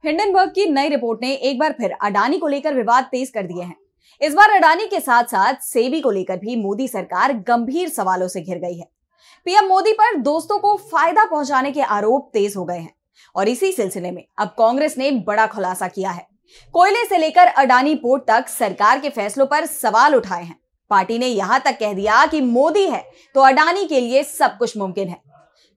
Hindenburg की नई report ने एक बार फिर अडानी को लेकर विवाद तेज कर दिए हैं। इस बार अडानी के साथ साथ सेबी को लेकर भी मोदी सरकार गंभीर सवालों से घिर गई है। पीएम मोदी पर दोस्तों को फायदा पहुंचाने के आरोप तेज हो गए हैं और इसी सिलसिले में अब कांग्रेस ने बड़ा खुलासा किया है। कोयले से लेकर अडानी पोर्ट तक सरकार के फैसलों पर सवाल उठाए हैं। पार्टी ने यहां तक कह दिया कि मोदी है तो अडानी के लिए सब कुछ मुमकिन है।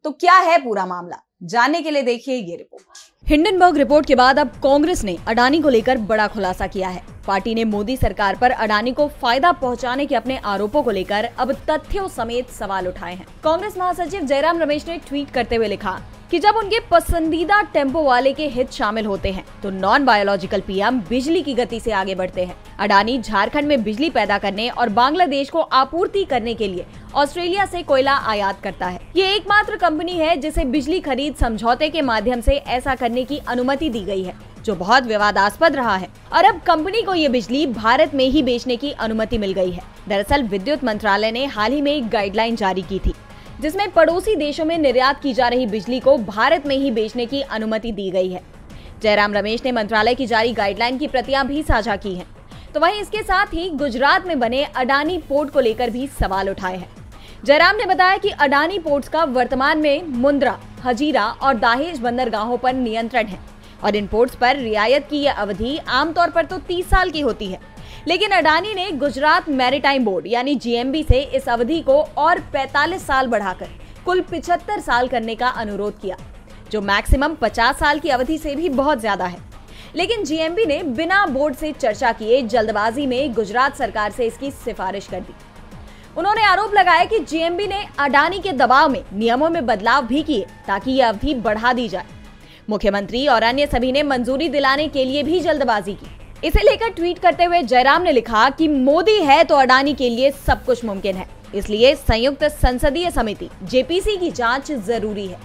तो क्या है पूरा मामला, जानने के लिए देखिए ये रिपोर्ट। हिंडनबर्ग रिपोर्ट के बाद अब कांग्रेस ने अडानी को लेकर बड़ा खुलासा किया है। पार्टी ने मोदी सरकार पर अडानी को फायदा पहुंचाने के अपने आरोपों को लेकर अब तथ्यों समेत सवाल उठाए हैं। कांग्रेस महासचिव जयराम रमेश ने ट्वीट करते हुए लिखा कि जब उनके पसंदीदा टेम्पो वाले के हित शामिल होते हैं तो नॉन बायोलॉजिकल पीएम बिजली की गति से आगे बढ़ते हैं। अडानी झारखंड में बिजली पैदा करने और बांग्लादेश को आपूर्ति करने के लिए ऑस्ट्रेलिया से कोयला आयात करता है। ये एकमात्र कंपनी है जिसे बिजली खरीद समझौते के माध्यम से ऐसा करने की अनुमति दी गई है, जो बहुत विवादास्पद रहा है। और अब कंपनी को ये बिजली भारत में ही बेचने की अनुमति मिल गई है। दरअसल विद्युत मंत्रालय ने हाल ही में एक गाइडलाइन जारी की थी जिसमें पड़ोसी देशों में निर्यात की जा रही बिजली को भारत में ही बेचने की अनुमति दी गई है। जयराम रमेश ने मंत्रालय की जारी गाइडलाइन की प्रतियां भी साझा की हैं। तो वहीं इसके साथ ही गुजरात में बने अडानी पोर्ट को लेकर भी सवाल उठाए हैं। जयराम ने बताया कि अडानी पोर्ट्स का वर्तमान में मुंद्रा, हजीरा और दाहेज बंदरगाहों पर नियंत्रण है और इन पोर्ट्स पर रियायत की यह अवधि आमतौर पर तो 30 साल की होती है, लेकिन अडानी ने गुजरात मैरीटाइम बोर्ड यानी जीएमबी से इस अवधि को और 45 साल बढ़ाकर कुल 75 साल करने का अनुरोध किया, जो मैक्सिमम 50 साल की अवधि से भी बहुत ज्यादा है। लेकिन जीएमबी ने बिना बोर्ड से चर्चा किए जल्दबाजी में गुजरात सरकार से इसकी सिफारिश कर दी। उन्होंने आरोप लगाया कि जीएमबी ने अडानी के दबाव में नियमों में बदलाव भी किए ताकि यह अवधि बढ़ा दी जाए। मुख्यमंत्री और अन्य सभी ने मंजूरी दिलाने के लिए भी जल्दबाजी की। इसे लेकर ट्वीट करते हुए जयराम ने लिखा कि मोदी है तो अडानी के लिए सब कुछ मुमकिन है, इसलिए संयुक्त संसदीय समिति जेपीसी की जांच जरूरी है।